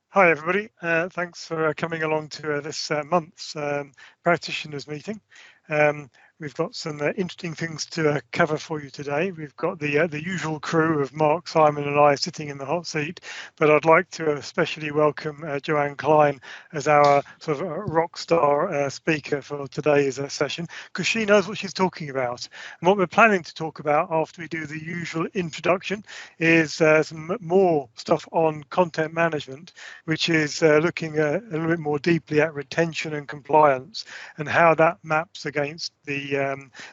Hi everybody, thanks for coming along to this month's practitioners meeting. We've got some interesting things to cover for you today. We've got the usual crew of Marc, Simon and I sitting in the hot seat, but I'd like to especially welcome Joanne Klein as our sort of rock star speaker for today's session, because she knows what she's talking about. And what we're planning to talk about after we do the usual introduction is some more stuff on content management, which is looking a little bit more deeply at retention and compliance and how that maps against the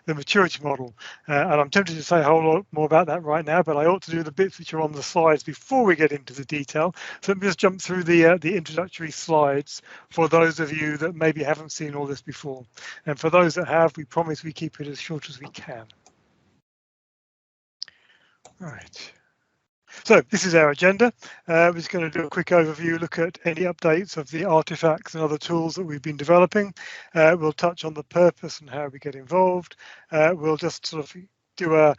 maturity model. And I'm tempted to say a whole lot more about that right now, but I ought to do the bits which are on the slides before we get into the detail. So let me just jump through the introductory slides for those of you that maybe haven't seen all this before. And for those that have, we promise we keep it as short as we can. All right. So this is our agenda. We're just going to do a quick overview, look at any updates of the artifacts and other tools that we've been developing. We'll touch on the purpose and how we get involved. We'll just sort of do a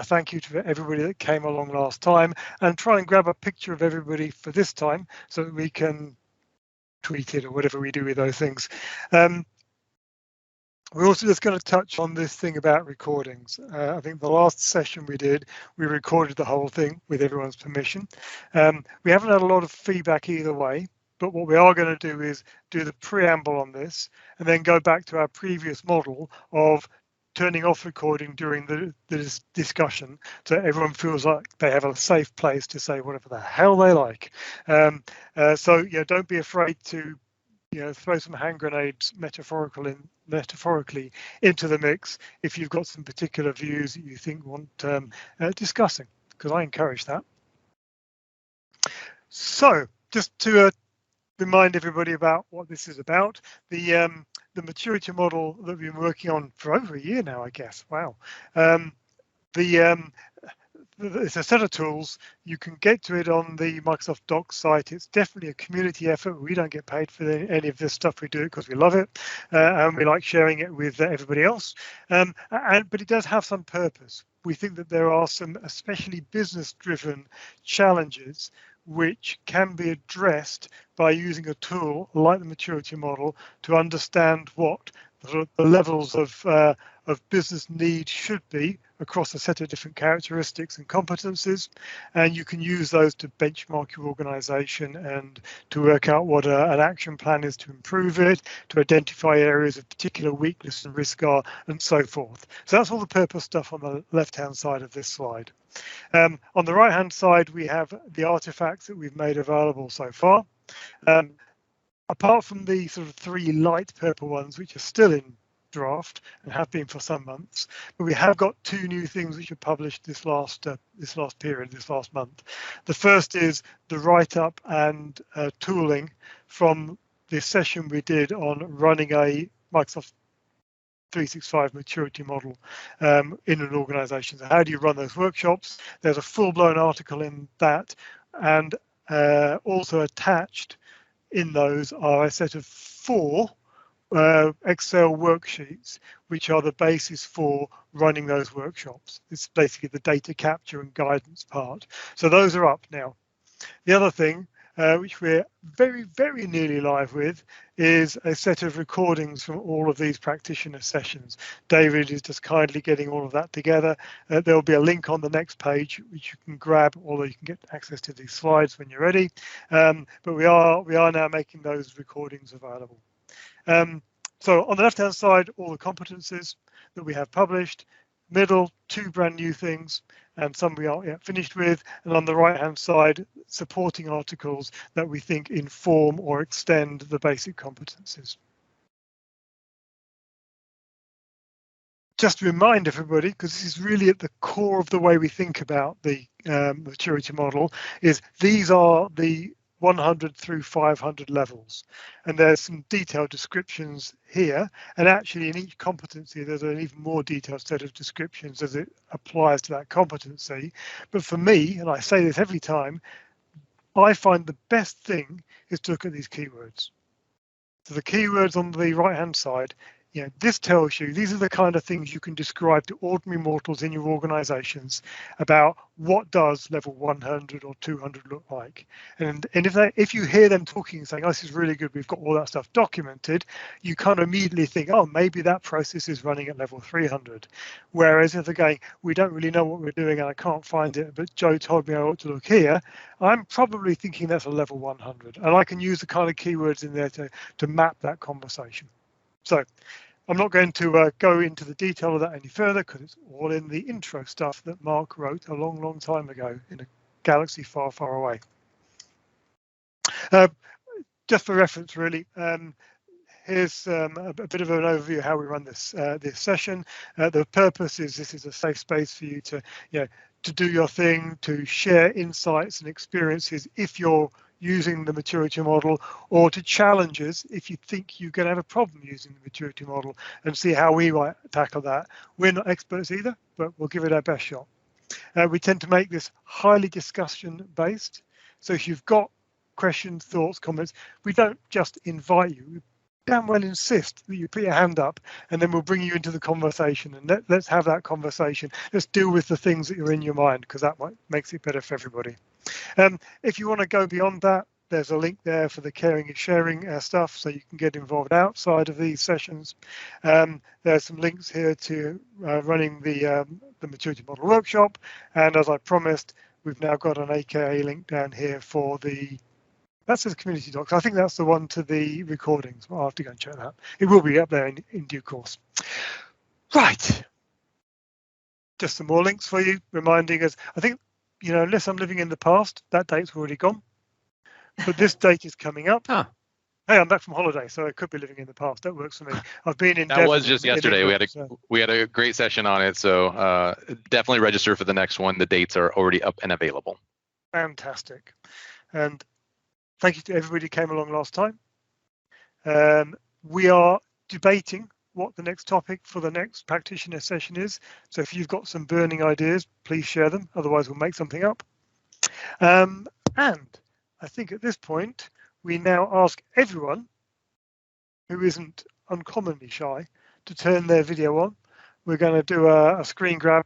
thank you to everybody that came along last time and try and grab a picture of everybody for this time so that we can tweet it or whatever we do with those things. We're also just going to touch on this thing about recordings. I think the last session we did, we recorded the whole thing with everyone's permission. We haven't had a lot of feedback either way, but what we are going to do is do the preamble on this and then go back to our previous model of turning off recording during the discussion so everyone feels like they have a safe place to say whatever the hell they like. So yeah, don't be afraid to throw some hand grenades metaphorically into the mix if you've got some particular views that you think want discussing, because I encourage that. So just to remind everybody about what this is about, the maturity model that we've been working on for over a year now, I guess. Wow. It's a set of tools. You can get to it on the Microsoft Docs site. It's definitely a community effort. We don't get paid for any of this stuff. We do it because we love it and we like sharing it with everybody else. But it does have some purpose. We think that there are some especially business-driven challenges which can be addressed by using a tool like the maturity model to understand what the levels of business need should be across a set of different characteristics and competencies, and you can use those to benchmark your organization and to work out what an action plan is to improve it, to identify areas of particular weakness and risk are, and so forth. So that's all the purpose stuff on the left-hand side of this slide. On the right-hand side, we have the artifacts that we've made available so far. Apart from the sort of 3 light purple ones, which are still in draft and have been for some months, but we have got 2 new things which are published this last month. The first is the write-up and tooling from the session we did on running a Microsoft 365 maturity model in an organization. So how do you run those workshops? There's a full-blown article in that, and also attached in those are a set of 4 Excel worksheets, which are the basis for running those workshops. It's basically the data capture and guidance part. So those are up now. The other thing, which we're very, very nearly live with, is a set of recordings from all of these practitioner sessions. David is just kindly getting all of that together. There'll be a link on the next page which you can grab, although you can get access to these slides when you're ready. But we are now making those recordings available. So on the left-hand side, all the competencies that we have published. Middle, 2 brand new things, and some we aren't yet finished with. And on the right-hand side, supporting articles that we think inform or extend the basic competencies. Just to remind everybody, because this is really at the core of the way we think about the maturity model, is these are the 100 through 500 levels, and there's some detailed descriptions here, and actually in each competency there's an even more detailed set of descriptions as it applies to that competency. But for me, and I say this every time, I find the best thing is to look at these keywords. So the keywords on the right hand side this tells you these are the kind of things you can describe to ordinary mortals in your organizations about what does level 100 or 200 look like. And if you hear them talking and saying, oh, this is really good, we've got all that stuff documented, you kind of immediately think, oh, maybe that process is running at level 300. Whereas if they're going, we don't really know what we're doing and I can't find it, but Joe told me I ought to look here, I'm probably thinking that's a level 100. And I can use the kind of keywords in there to map that conversation. So I'm not going to go into the detail of that any further because it's all in the intro stuff that Marc wrote a long, long time ago in a galaxy far, far away. Just for reference, really, here's a bit of an overview of how we run this this session. The purpose is this is a safe space for you to to do your thing, to share insights and experiences if you're using the maturity model, or to challenge us if you think you're going to have a problem using the maturity model and see how we might tackle that. We're not experts either, but we'll give it our best shot. We tend to make this highly discussion based. So if you've got questions, thoughts, comments, we don't just invite you. We damn well insist that you put your hand up and then we'll bring you into the conversation and let's have that conversation. Let's deal with the things that are in your mind because that makes it better for everybody. If you want to go beyond that, there's a link there for the caring and sharing stuff, so you can get involved outside of these sessions. There's some links here to running the Maturity Model Workshop, and as I promised, we've now got an AKA link down here for that's the community docs. I think that's the one to the recordings. I'll have to go and check that. It will be up there in due course. Right. Just some more links for you, reminding us. I think, unless I'm living in the past, that date's already gone. But this date is coming up. Huh. Hey, I'm back from holiday, so I could be living in the past. That works for me. I've been in. That was just yesterday. We had a great session on it, so definitely register for the next one. The dates are already up and available. Fantastic, and thank you to everybody who came along last time. We are debating what the next topic for the next practitioner session is. So if you've got some burning ideas, please share them. Otherwise, we'll make something up. And I think at this point, we now ask everyone who isn't uncommonly shy to turn their video on. We're going to do a screen grab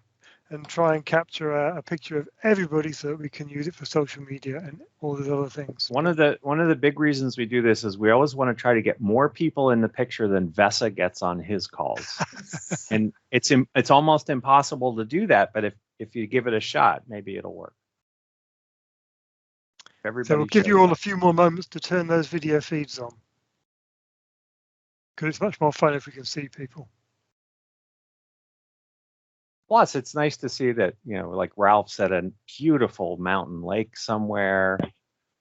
and try and capture a picture of everybody so that we can use it for social media and all those other things. One of the big reasons we do this is we always want to try to get more people in the picture than Vesa gets on his calls. And it's almost impossible to do that, but if you give it a shot, maybe it'll work. So we'll give you all a few more moments to turn those video feeds on, because it's much more fun if we can see people. Plus, it's nice to see that, like Ralph said, a beautiful mountain lake somewhere,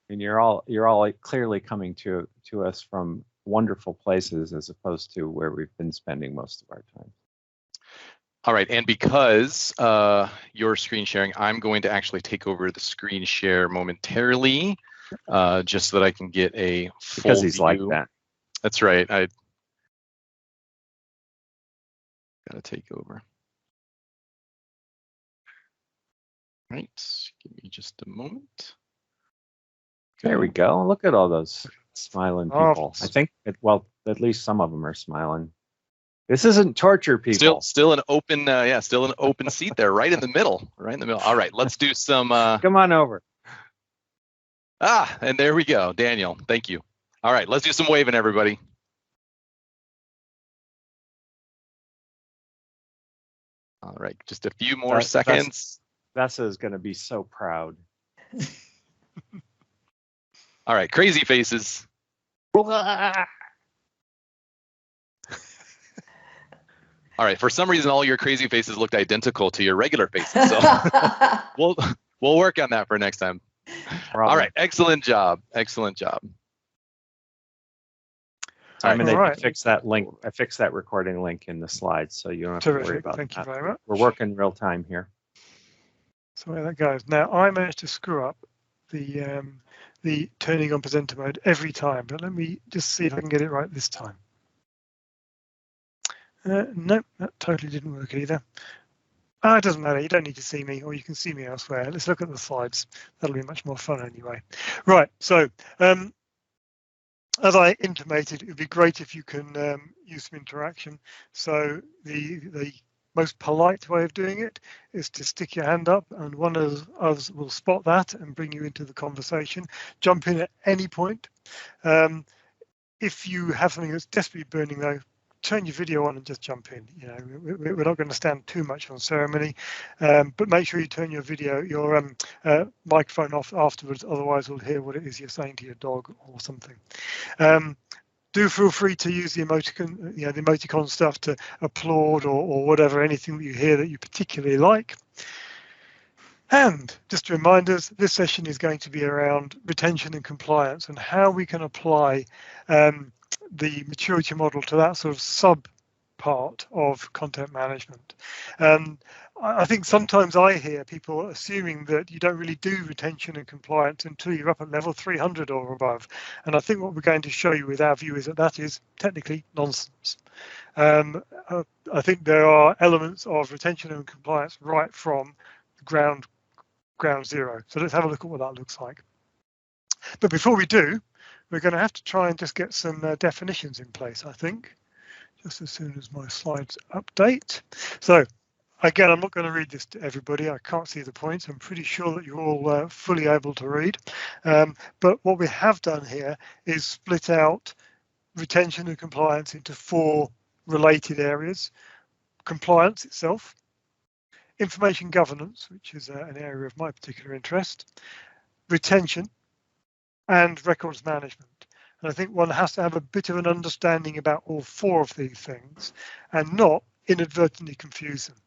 and you're all clearly coming to us from wonderful places as opposed to where we've been spending most of our time. All right, and because you're screen sharing, I'm going to actually take over the screen share momentarily, just so that I can get a full because he's view. Like that. That's right. I gotta take over. Right, give me just a moment. There we go. Look at all those smiling people. I think, at least some of them are smiling. This isn't torture, people. Still an open, still an open seat there, right in the middle, All right, let's do some. Come on over. And there we go, Daniel. Thank you. All right, let's do some waving, everybody. All right, just a few more seconds. Vesa is going to be so proud. All right, crazy faces. All right, for some reason, all your crazy faces looked identical to your regular faces. So we'll work on that for next time. All right, excellent job. Excellent job. I'm going to fix that link. I fixed that recording link in the slides, so you don't have to worry about that. Thank you very much. We're working real time here. So there that goes. Now I managed to screw up the turning on presenter mode every time, but let me just see if I can get it right this time. Nope, that totally didn't work either. It doesn't matter. You don't need to see me, or you can see me elsewhere. Let's look at the slides. That'll be much more fun anyway. Right. So as I intimated, it would be great if you can use some interaction. So the most polite way of doing it is to stick your hand up, and one of us will spot that and bring you into the conversation. Jump in at any point. If you have something that's desperately burning, though, turn your video on and just jump in. You know, we're not going to stand too much on ceremony, but make sure you turn your microphone off afterwards. Otherwise, we'll hear what it is you're saying to your dog or something. Do feel free to use the emoticon, the emoticon stuff to applaud or whatever, anything that you hear that you particularly like. And just to remind us, this session is going to be around retention and compliance and how we can apply the maturity model to that sort of sub part of content management. I think sometimes I hear people assuming that you don't really do retention and compliance until you're up at level 300 or above. And I think what we're going to show you with our view is that is technically nonsense. I think there are elements of retention and compliance right from ground zero. So let's have a look at what that looks like. But before we do, we're going to have to try and just get some definitions in place, I think, just as soon as my slides update. So again, I'm not going to read this to everybody. I can't see the points. I'm pretty sure that you're all fully able to read. But what we have done here is split out retention and compliance into 4 related areas: compliance itself, information governance, which is an area of my particular interest, retention, and records management. And I think one has to have a bit of an understanding about all 4 of these things and not inadvertently confuse them.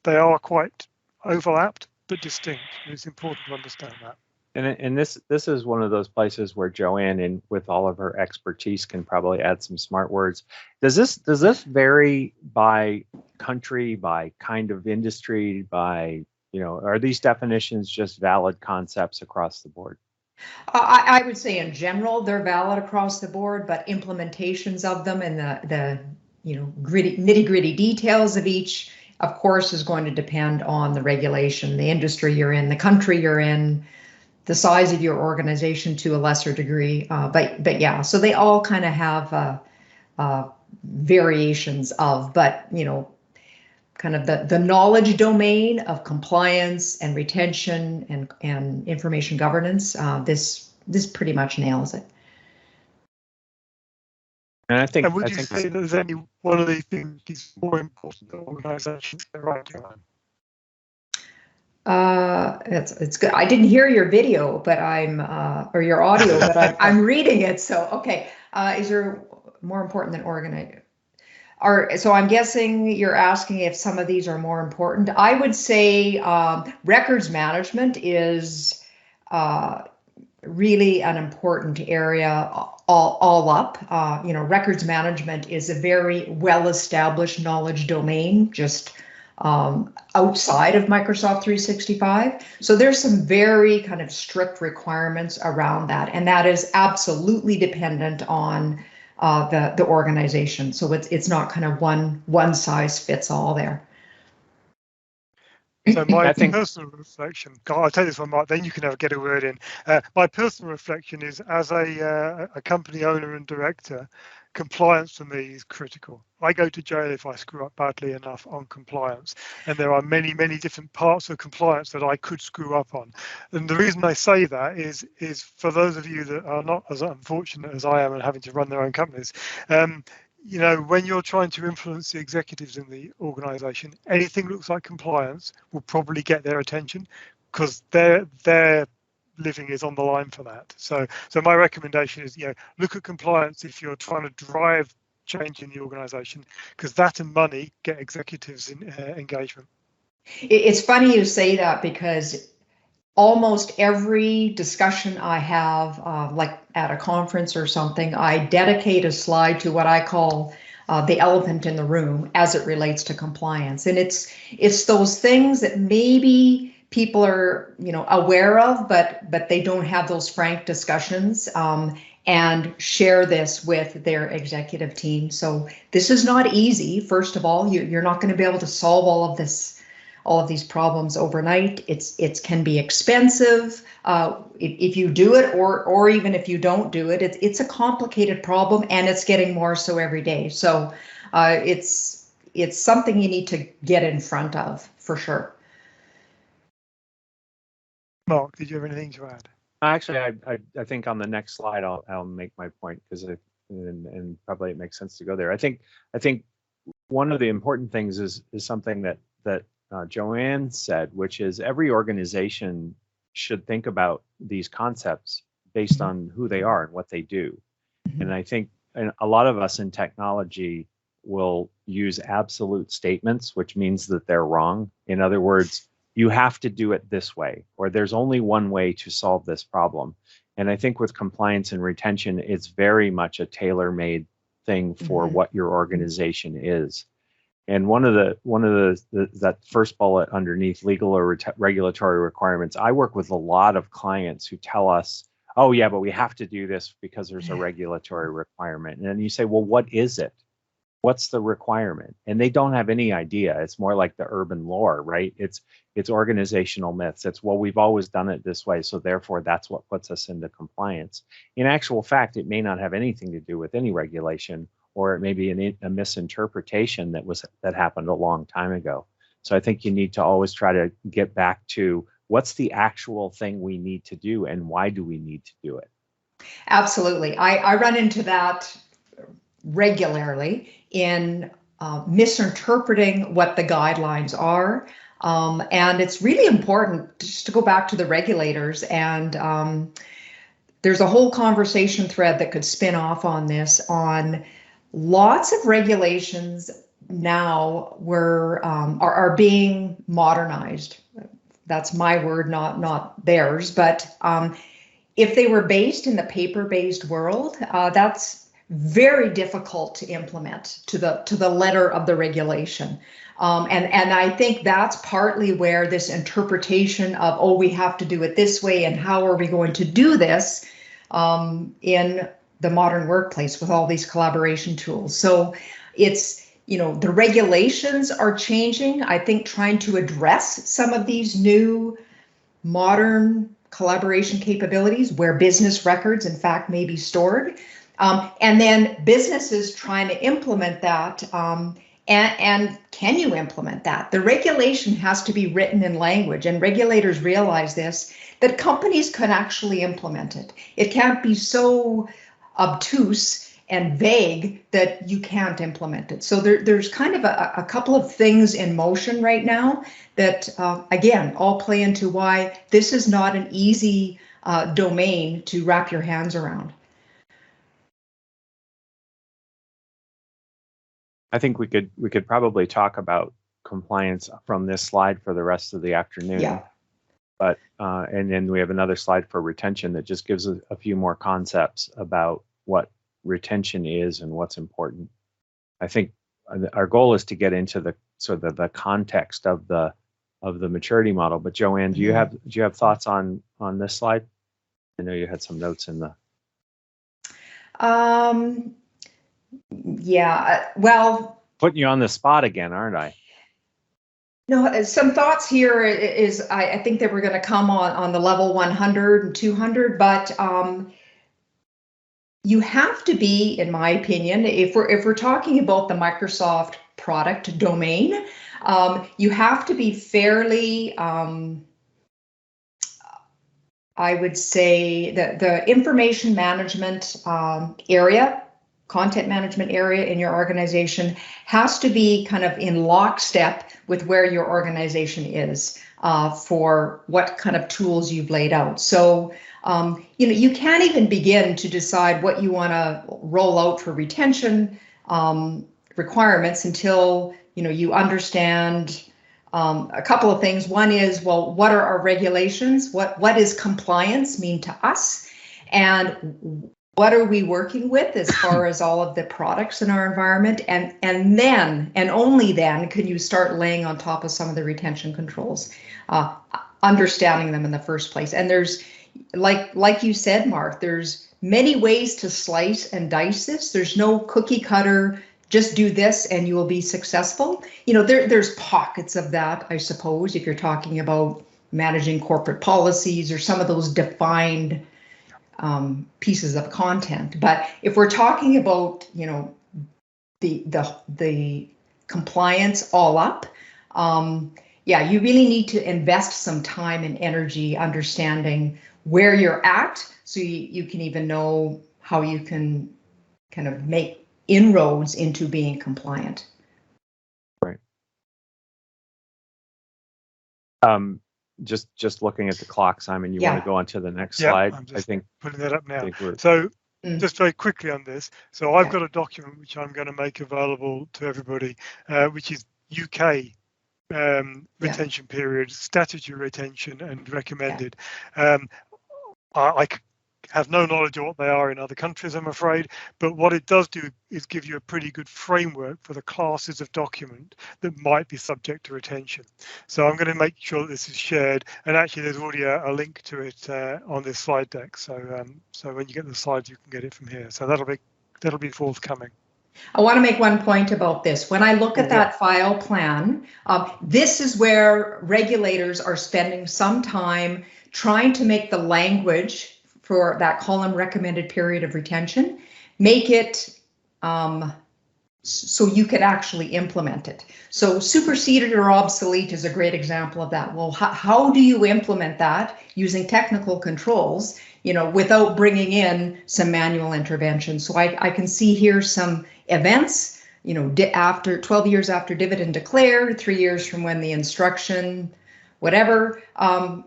They are quite overlapped but distinct, and it's important to understand that. And this is one of those places where Joanne, with all of her expertise, can probably add some smart words. Does this vary by country, by kind of industry, by, are these definitions just valid concepts across the board? I would say in general they're valid across the board, but implementations of them and the nitty-gritty details of each, of course, is going to depend on the regulation, the industry you're in, the country you're in, the size of your organization to a lesser degree. But yeah, so they all kind of have variations of, but kind of the knowledge domain of compliance and retention and information governance. This pretty much nails it. And I think. And would you say there's any one of these things is more important to organizations than right, Joanne? It's good. I didn't hear your video, but or your audio, but I'm reading it. So okay, is there more important than organizing? So I'm guessing you're asking if some of these are more important. I would say records management is really an important area all up. Records management is a very well-established knowledge domain, just outside of Microsoft 365. So there's some very kind of strict requirements around that, and that is absolutely dependent on the organization. So it's not kind of one size fits all there. So my personal reflection, I'll tell you this one, Mark, then you can get a word in. My personal reflection is, as a company owner and director, compliance for me is critical. I go to jail if I screw up badly enough on compliance. And there are many, many different parts of compliance that I could screw up on. And the reason I say that is for those of you that are not as unfortunate as I am and having to run their own companies, when you're trying to influence the executives in the organization, anything that looks like compliance will probably get their attention because their living is on the line for that. So my recommendation is, look at compliance if you're trying to drive change in the organization, because that and money get executives in engagement. It's funny you say that, because almost every discussion I have, like at a conference or something, I dedicate a slide to what I call the elephant in the room as it relates to compliance. And it's those things that maybe people are aware of, but they don't have those frank discussions and share this with their executive team. So this is not easy. First of all, you're not going to be able to solve all of this all of these problems overnight. It can be expensive if you do it, or even if you don't do it. It's a complicated problem, and it's getting more so every day. So it's something you need to get in front of for sure. Mark, did you have anything to add? Actually, I think on the next slide I'll make my point, because and probably it makes sense to go there. I think one of the important things is something that Joanne said, which is every organization should think about these concepts based on who they are and what they do. And I think a lot of us in technology will use absolute statements, which means that they're wrong. In other words, you have to do it this way, or there's only one way to solve this problem. And I think with compliance and retention, it's very much a tailor-made thing for what your organization is. And one of the that first bullet underneath legal or regulatory requirements, I work with a lot of clients who tell us, oh yeah, but we have to do this because there's a regulatory requirement. And then you say, well, what is it? What's the requirement? And they don't have any idea. It's more like the urban lore, right? It's organizational myths. It's, well, we've always done it this way, so therefore that's what puts us into compliance. In actual fact, it may not have anything to do with any regulation, or it may be a misinterpretation that happened a long time ago. So I think you need to always try to get back to what's the actual thing we need to do, and why do we need to do it? Absolutely. I run into that regularly in misinterpreting what the guidelines are. And it's really important just to go back to the regulators, and there's a whole conversation thread that could spin off on this, on lots of regulations now are being modernized. That's my word, not theirs, but if they were based in the paper-based world, that's very difficult to implement to the letter of the regulation. And I think that's partly where this interpretation of, oh, we have to do it this way, and how are we going to do this in the modern workplace with all these collaboration tools. So it's, the regulations are changing. I think trying to address some of these new modern collaboration capabilities where business records, in fact, may be stored. And then businesses trying to implement that, and can you implement that? The regulation has to be written in language, and regulators realize this, that companies can actually implement it. It can't be so obtuse and vague that you can't implement it. So there's kind of a couple of things in motion right now that, again, all play into why this is not an easy domain to wrap your hands around. I think we could probably talk about compliance from this slide for the rest of the afternoon. Yeah. But and then we have another slide for retention that just gives a few more concepts about what retention is and what's important. I think our goal is to get into the sort of the context of the maturity model. But Joanne, do you have thoughts on this slide? I know you had some notes in the. Yeah, well, putting you on the spot again, aren't I? No, some thoughts here is I think that we're going to come on the level 100 and 200, but you have to be, in my opinion, if we're talking about the Microsoft product domain, you have to be fairly, I would say that the information management area, content management area in your organization has to be kind of in lockstep with where your organization is for what kind of tools you've laid out. So, you can't even begin to decide what you want to roll out for retention requirements until, you understand a couple of things. One is, well, what are our regulations? What does compliance mean to us? And what are we working with as far as all of the products in our environment? And then, and only then, can you start laying on top of some of the retention controls, understanding them in the first place. And there's, like you said, Marc, there's many ways to slice and dice this. There's no cookie cutter, just do this and you will be successful. You know, there's pockets of that, I suppose, if you're talking about managing corporate policies or some of those defined pieces of content. But if we're talking about, you know, the compliance all up, yeah, you really need to invest some time and energy understanding where you're at, so you can even know how you can kind of make inroads into being compliant. Right. Just looking at the clock, Simon, you want to go on to the next slide? I'm just I think putting that up now. we're, So just very quickly on this. So I've got a document which I'm going to make available to everybody, which is UK retention period, statutory retention and recommended. I have no knowledge of what they are in other countries, I'm afraid, but what it does do is give you a pretty good framework for the classes of document that might be subject to retention. So I'm going to make sure that this is shared, and actually there's already a link to it on this slide deck. So so when you get the slides, you can get it from here. So that'll be forthcoming. I want to make one point about this. When I look at that file plan, this is where regulators are spending some time trying to make the language for that column recommended period of retention, make it so you could actually implement it. So superseded or obsolete is a great example of that. Well, how do you implement that using technical controls, you know, without bringing in some manual intervention? So I can see here some events, you know, after 12 years after dividend declared, 3 years from when the instruction, whatever,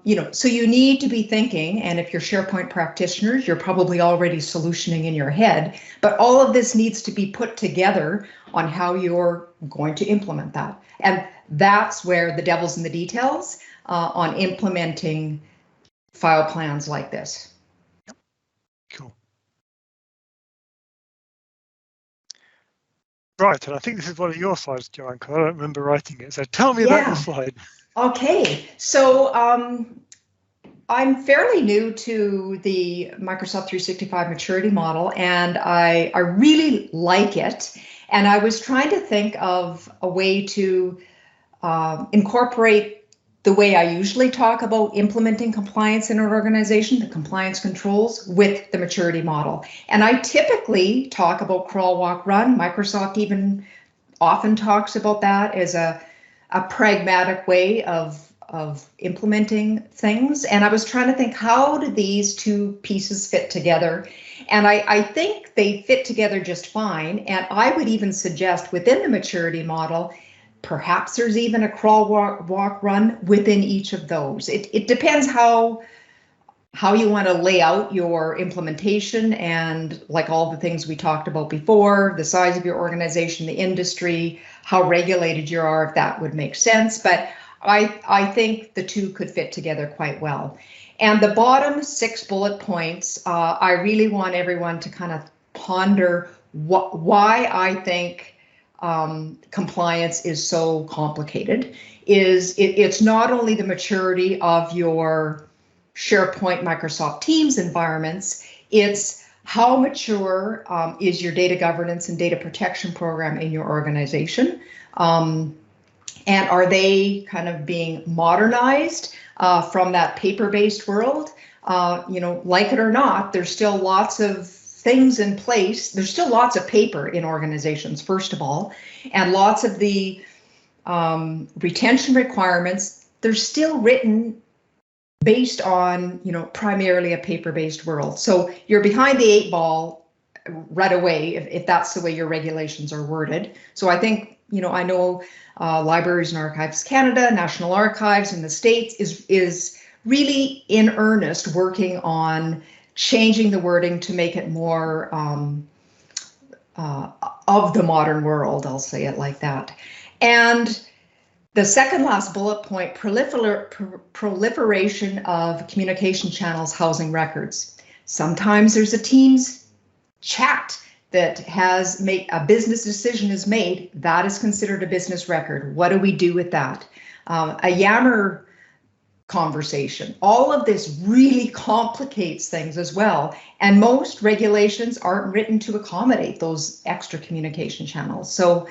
you know, so you need to be thinking, and if you're SharePoint practitioners, you're probably already solutioning in your head, but all of this needs to be put together on how you're going to implement that. And that's where the devil's in the details on implementing file plans like this. Cool. Right, and I think this is one of your slides, Joanne, because I don't remember writing it. So tell me about the slide. Okay, so I'm fairly new to the Microsoft 365 Maturity Model, and I really like it. And I was trying to think of a way to incorporate the way I usually talk about implementing compliance in an organization, the compliance controls, with the maturity model. And I typically talk about crawl, walk, run. Microsoft even often talks about that as a pragmatic way of implementing things. And I was trying to think, how do these two pieces fit together? And I think they fit together just fine. And I would even suggest within the maturity model, perhaps there's even a crawl, walk, run within each of those. It depends how you want to lay out your implementation, and like all the things we talked about before, the size of your organization, the industry, how regulated you are, if that would make sense. But I think the two could fit together quite well. And the bottom 6 bullet points, I really want everyone to kind of ponder why I think compliance is so complicated. It's not only the maturity of your SharePoint, Microsoft Teams environments, it's how mature is your data governance and data protection program in your organization, and are they kind of being modernized from that paper-based world? You know, like it or not, there's still lots of things in place. There's still lots of paper in organizations, first of all, and lots of the retention requirements, they're still written based on, you know, primarily a paper-based world. So you're behind the 8 ball right away if that's the way your regulations are worded. So I think, you know, I know Libraries and Archives Canada, National Archives in the States is really in earnest working on changing the wording to make it more of the modern world, I'll say it like that. And the second last bullet point, proliferation of communication channels housing records. Sometimes there's a Teams chat that has made a business decision is made, that is considered a business record. What do we do with that? A Yammer conversation. All of this really complicates things as well. And most regulations aren't written to accommodate those extra communication channels. So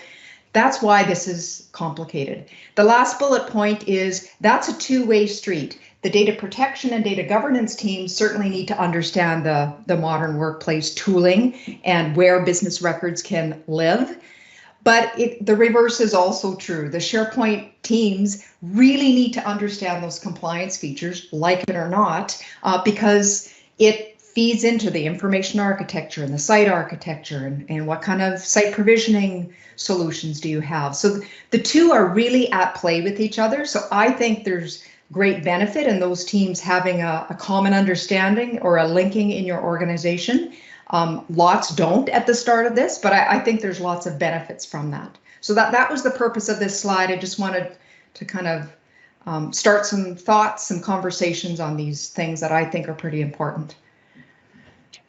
that's why this is complicated. The last bullet point is that's a two-way street. The data protection and data governance teams certainly need to understand the modern workplace tooling and where business records can live. But the reverse is also true. The SharePoint teams really need to understand those compliance features, like it or not, because it feeds into the information architecture and the site architecture and what kind of site provisioning solutions do you have. So the two are really at play with each other. So I think there's great benefit in those teams having a common understanding or a linking in your organization. Lots don't at the start of this, but I think there's lots of benefits from that. So that was the purpose of this slide. I just wanted to kind of start some thoughts, some conversations on these things that I think are pretty important.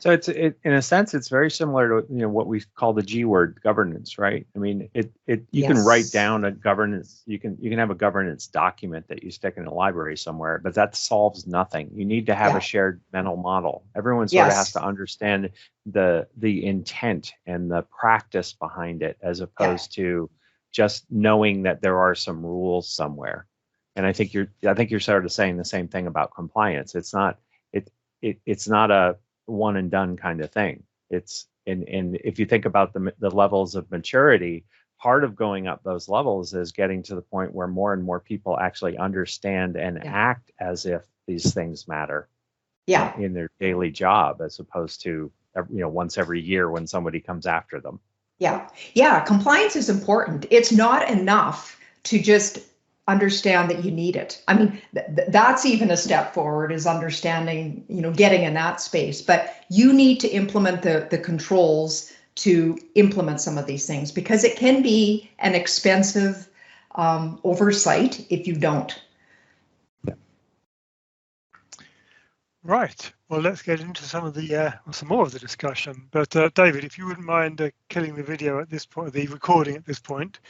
So in a sense, it's very similar to what we call the G word, governance, right? I mean, you can write down a governance, you can have a governance document that you stick in a library somewhere, but that solves nothing. You need to have a shared mental model. Everyone sort of has to understand the intent and the practice behind it, as opposed to just knowing that there are some rules somewhere. And I think you're sort of saying the same thing about compliance. It's not a one and done kind of thing. It's and if you think about the levels of maturity, part of going up those levels is getting to the point where more and more people actually understand and act as if these things matter in their daily job, as opposed to once every year when somebody comes after them. Compliance is important. It's not enough to just understand that you need it. I mean, that's even a step forward, is understanding, getting in that space. But you need to implement the controls to implement some of these things, because it can be an expensive oversight if you don't. Right. Well, let's get into some more of the discussion. But David, if you wouldn't mind killing the video at this point, the recording at this point,